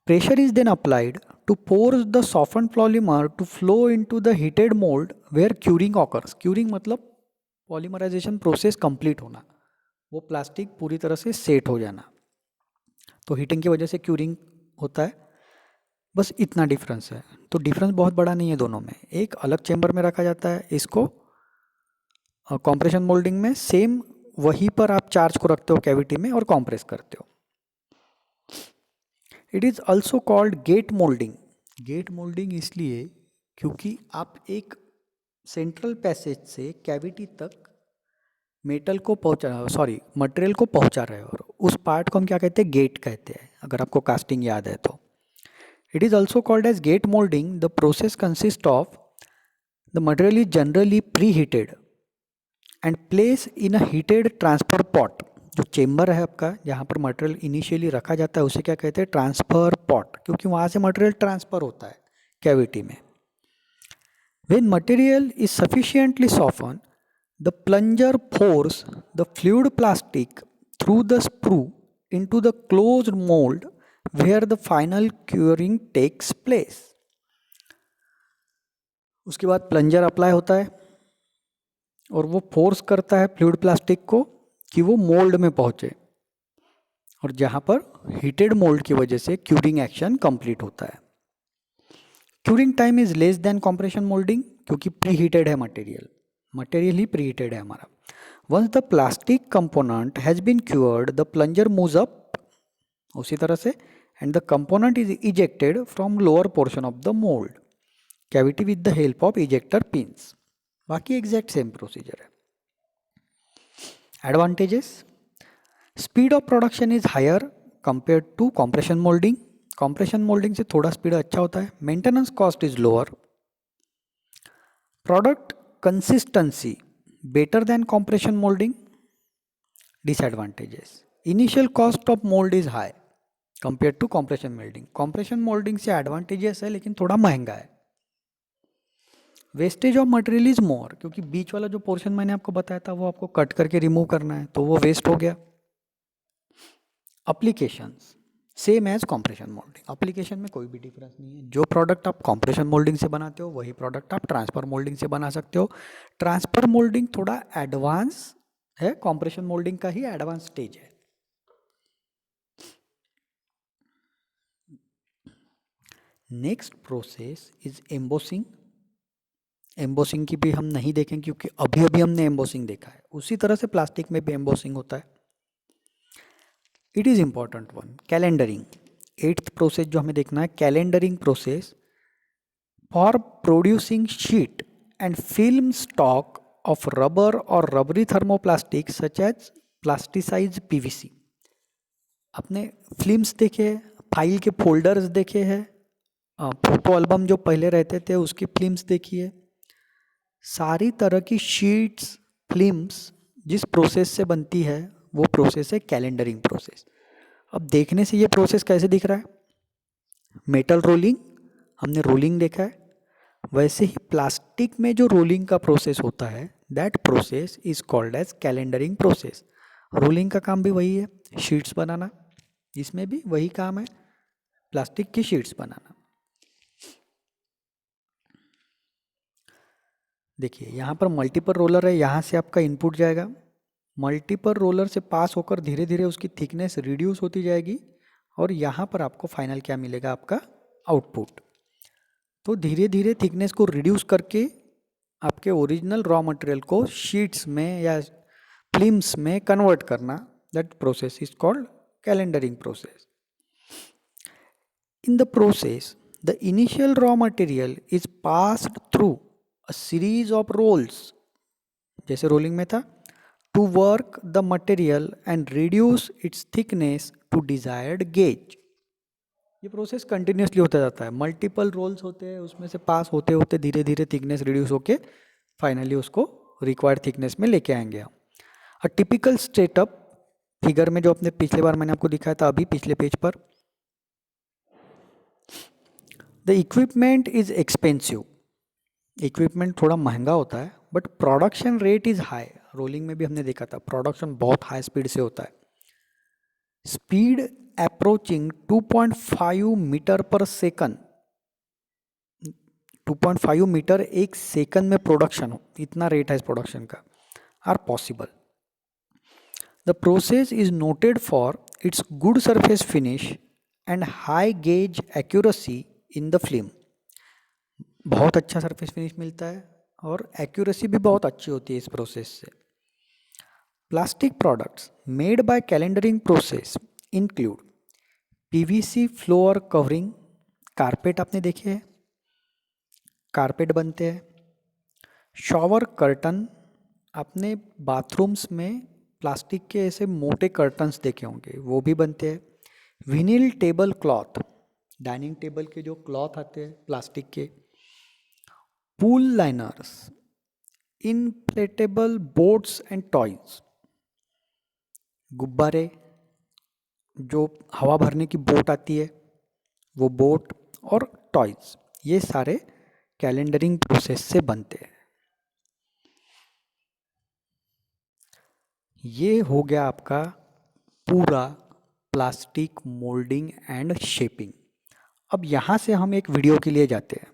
pressure is then applied to force the softened polymer to flow into the heated mold where curing occurs। curing मतलब polymerization process complete होना, वो प्लास्टिक पूरी तरह से सेट हो जाना, तो हीटिंग की वजह से क्यूरिंग होता है। बस इतना डिफरेंस है, तो डिफरेंस बहुत बड़ा नहीं है दोनों में। एक अलग चेम्बर में रखा जाता है, इसको कॉम्प्रेशन मोल्डिंग में सेम वहीं पर आप चार्ज को रखते हो कैविटी में और कॉम्प्रेस करते हो। It is also called gate moulding. Gate moulding इसलिए क्योंकि आप एक सेंट्रल पैसेज से कैविटी तक मटेरियल को पहुंचा रहे हो, और उस पार्ट को हम क्या कहते हैं, गेट कहते हैं, अगर आपको कास्टिंग याद है तो। It is also called as gate moulding. The process consist of the material is generally pre heated and place in a heated transfer pot. जो चेम्बर है आपका जहाँ पर मटेरियल इनिशियली रखा जाता है उसे क्या कहते हैं, ट्रांसफर पॉट, क्योंकि वहाँ से मटेरियल ट्रांसफर होता है कैविटी में। When material is sufficiently soften the plunger force the fluid plastic through the screw into the closed mould where the final curing takes place. उसके बाद प्लंजर अप्लाई होता है और वो फोर्स करता है फ्लूइड प्लास्टिक को कि वो मोल्ड में पहुंचे, और जहां पर हीटेड मोल्ड की वजह से क्यूरिंग एक्शन कंप्लीट होता है। Curing time is less than compression moulding, क्योंकि प्री हीटेड है मटेरियल ही प्री हीटेड है हमारा। Once the plastic component has been cured the plunger moves up, उसी तरह से, and the component is ejected from lower portion of the mould cavity with the help of ejector pins. बाकी exact same procedure है। Advantages, speed of production is higher compare to compression moulding, compression moulding से थोड़ा speed अच्छा होता है। Maintenance cost is lower. Product consistency better than compression moulding. Disadvantages, initial cost of mould is high compare to compression moulding, compression moulding से advantages है लेकिन थोड़ा महंगा है। Wastage of material is more, क्योंकि बीच वाला जो पोर्शन मैंने आपको बताया था वो आपको कट करके रिमूव करना है, तो वो वेस्ट हो गया। Applications same as compression moulding, application में कोई भी डिफरेंस नहीं है। जो प्रोडक्ट आप कॉम्प्रेशन मोल्डिंग से बनाते हो वही प्रोडक्ट आप ट्रांसफर मोल्डिंग से बना सकते हो। ट्रांसफर मोल्डिंग थोड़ा एडवांस है, कॉम्प्रेशन मोल्डिंग का ही एडवांस स्टेज है। Next process is embossing. Embossing की भी हम नहीं देखें क्योंकि अभी अभी हमने एम्बोसिंग देखा है, उसी तरह से प्लास्टिक में भी एम्बोसिंग होता है। It is important one, calendering. Eighth process जो हमें देखना है, calendering process for producing sheet and film stock of rubber और रबरी thermoplastic such as plasticize PVC. आपने फिल्म्स देखे हैं, फाइल के फोल्डर्स देखे हैं, फोटो एल्बम जो पहले रहते थे उसकी फिल्म्स देखिए, सारी तरह की शीट्स फिल्म्स जिस प्रोसेस से बनती है वो प्रोसेस है कैलेंडरिंग प्रोसेस। अब देखने से ये प्रोसेस कैसे दिख रहा है, मेटल रोलिंग, हमने रोलिंग देखा है, वैसे ही प्लास्टिक में जो रोलिंग का प्रोसेस होता है that process is called as calendering process. Rolling का काम भी वही है, शीट्स बनाना, इसमें भी वही काम है, प्लास्टिक की शीट्स बनाना। देखिए यहाँ पर मल्टीपल रोलर है, यहाँ से आपका इनपुट जाएगा, मल्टीपल रोलर से पास होकर धीरे धीरे उसकी थिकनेस रिड्यूस होती जाएगी और यहाँ पर आपको फाइनल क्या मिलेगा, आपका आउटपुट। तो धीरे धीरे थिकनेस को रिड्यूस करके आपके ओरिजिनल रॉ मटेरियल को शीट्स में या फिल्म्स में कन्वर्ट करना, that process is called calendering process. In the process the initial raw material is passed through a series of rolls, जैसे रोलिंग में था, to work the material and reduce its thickness to desired gauge. ये process continuously होता जाता है, multiple roles होते हैं, उसमें से पास होते होते धीरे धीरे थिकनेस रिड्यूस होके फाइनली उसको रिक्वायर्ड थिकनेस में लेके आएंगे हम। अ टिपिकल स्टेटअप फिगर में जो अपने पिछले बार मैंने आपको दिखाया था, अभी पिछले पेज पर, the equipment is expensive, equipment थोड़ा महंगा होता है, but production rate is high. Rolling में भी हमने देखा था प्रोडक्शन बहुत हाई स्पीड से होता है, speed approaching 2.5 metre per second, 2.5 metre एक सेकंड में प्रोडक्शन हो, इतना रेट है इस प्रोडक्शन का, are possible. The process is noted for its good surface finish and high gauge accuracy in the film. बहुत अच्छा सरफेस फिनिश मिलता है और एक्यूरेसी भी बहुत अच्छी होती है इस प्रोसेस से। Plastic products made by calendering process include PVC floor covering, carpet आपने देखे हैं, कारपेट बनते हैं। शॉवर कर्टन, आपने बाथरूम्स में प्लास्टिक के ऐसे मोटे कर्टन्स देखे होंगे, वो भी बनते हैं। विनिल टेबल क्लॉथ, डाइनिंग टेबल के जो क्लॉथ आते हैं प्लास्टिक के। Pool liners, inflatable boats and toys, गुब्बारे, जो हवा भरने की बोट आती है वो बोट, और टॉयज, ये सारे कैलेंडरिंग प्रोसेस से बनते हैं। ये हो गया आपका पूरा प्लास्टिक मोल्डिंग एंड शेपिंग। अब यहाँ से हम एक वीडियो के लिए जाते हैं।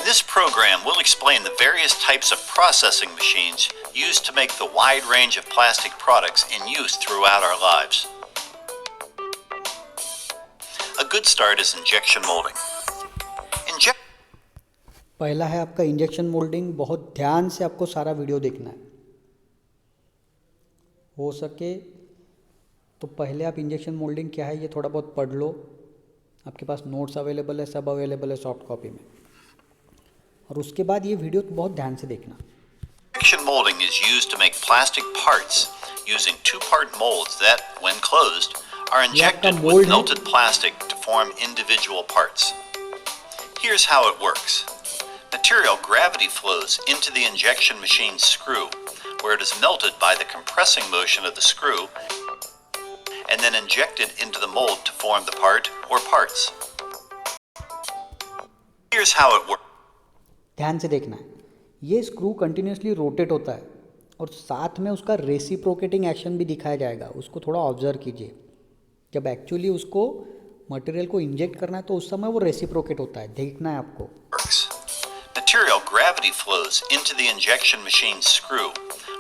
This program will explain the various types of processing machines used to make the wide range of plastic products in use throughout our lives. A good start is injection molding. पहला है आपका injection moulding. बहुत ध्यान से आपको सारा video देखना है, हो सके तो पहले आप इंजेक्शन मोल्डिंग क्या है ये थोड़ा बहुत पढ़ लो। आपके पास नोट्स अवेलेबल है, सब अवेलेबल है सॉफ्ट कॉपी में, और उसके बाद ये वीडियो बहुत ध्यान से देखना। Injection molding is used to make plastic parts using two-part molds that, when closed, are injected with melted plastic to form individual parts. Here's how it works. Material gravity flows into the injection machine screw, where it is melted by the compressing motion of the screw, and then injected into the mold to form the part or parts. Here's how it works. ध्यान से देखना है, ये screw continuously rotate होता है और साथ में उसका रेसिप्रोकेटिंग एक्शन भी दिखाया जाएगा। उसको थोड़ा ऑब्जर्व कीजिए। जब एक्चुअली उसको मटेरियल को इंजेक्ट करना है तो उस समय वो रेसिप्रोकेट होता है, देखना है आपको। Material gravity flows into the injection machine screw,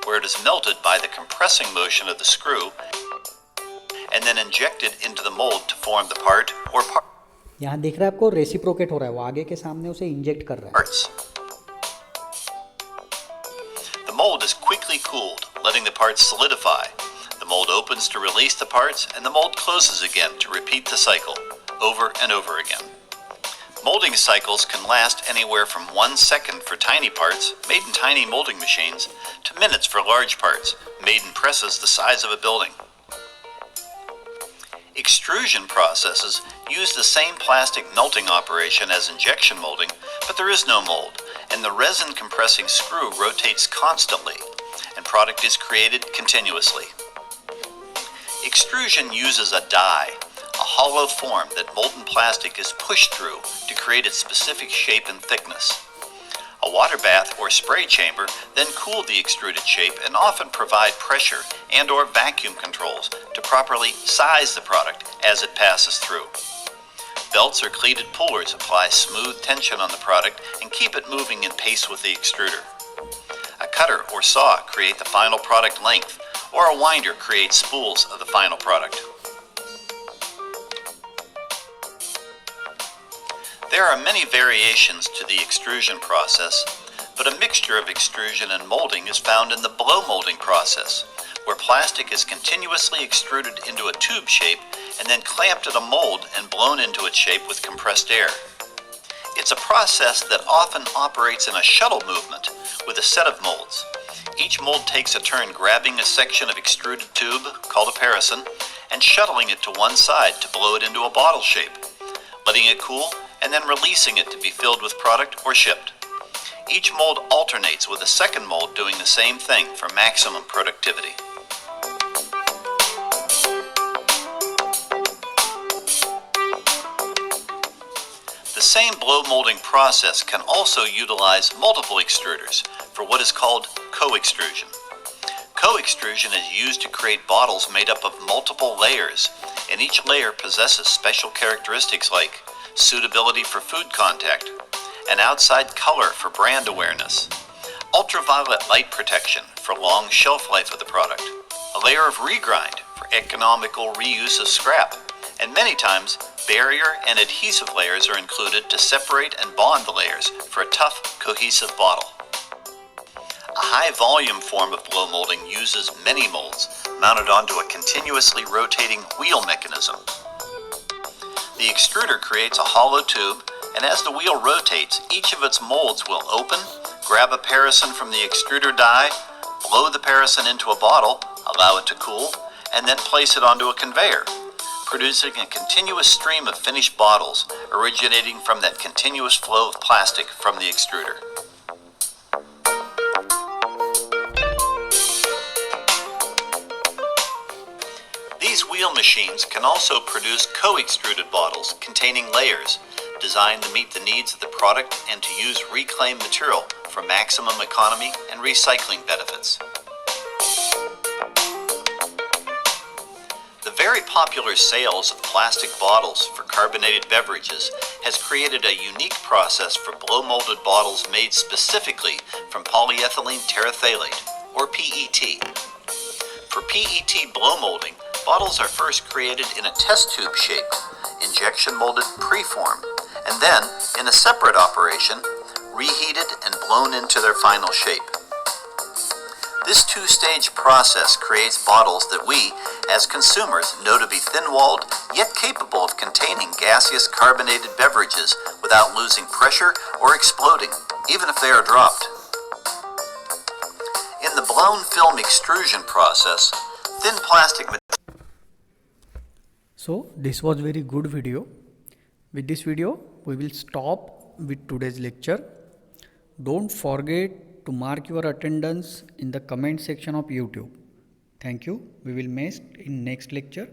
where it is melted by the compressing motion of the screw, and then injected into the mold to form the part or parts. यहाँ देख रहा है आपको reciprocate हो रहा है, वो आगे के सामने उसे इंजेक्ट कर रहा है। The mold is quickly cooled, letting the parts solidify. The mold opens to release the parts, and the mold closes again to repeat the cycle over and over again. Molding cycles can last anywhere from 1 second for tiny parts made in tiny molding machines to minutes for large parts made in presses the size of a building. Extrusion processes use the same plastic melting operation as injection molding, but there is no mold, and the resin compressing screw rotates constantly, and product is created continuously. Extrusion uses a die, a hollow form that molten plastic is pushed through to create its specific shape and thickness. A water bath or spray chamber then cool the extruded shape and often provide pressure and or vacuum controls to properly size the product as it passes through. Belts or cleated pullers apply smooth tension on the product and keep it moving in pace with the extruder. A cutter or saw create the final product length, or a winder creates spools of the final product. There are many variations to the extrusion process, but a mixture of extrusion and molding is found in the blow molding process, where plastic is continuously extruded into a tube shape and then clamped at a mold and blown into its shape with compressed air. It's a process that often operates in a shuttle movement with a set of molds. Each mold takes a turn grabbing a section of extruded tube, called a parison, and shuttling it to one side to blow it into a bottle shape, letting it cool and then releasing it to be filled with product or shipped. Each mold alternates with a second mold doing the same thing for maximum productivity. The same blow molding process can also utilize multiple extruders for what is called co-extrusion. Co-extrusion is used to create bottles made up of multiple layers, and each layer possesses special characteristics like suitability for food contact, an outside color for brand awareness, ultraviolet light protection for long shelf life of the product, a layer of regrind for economical reuse of scrap, and many times barrier and adhesive layers are included to separate and bond the layers for a tough, cohesive bottle. A high volume form of blow molding uses many molds mounted onto a continuously rotating wheel mechanism. The extruder creates a hollow tube, and as the wheel rotates, each of its molds will open, grab a parison from the extruder die, blow the parison into a bottle, allow it to cool, and then place it onto a conveyor, producing a continuous stream of finished bottles originating from that continuous flow of plastic from the extruder. These wheel machines can also produce co-extruded bottles containing layers designed to meet the needs of the product and to use reclaimed material for maximum economy and recycling benefits. The very popular sales of plastic bottles for carbonated beverages has created a unique process for blow-molded bottles made specifically from polyethylene terephthalate, or PET. For PET blow molding, bottles are first created in a test tube shape, injection molded preform, and then, in a separate operation, reheated and blown into their final shape. This two-stage process creates bottles that we, as consumers, know to be thin-walled, yet capable of containing gaseous carbonated beverages without losing pressure or exploding, even if they are dropped. In the blown film extrusion process, thin plastic material. So this was very good video. With this video, we will stop with today's lecture. Don't forget to mark your attendance in the comment section of YouTube. Thank you. We will meet in next lecture.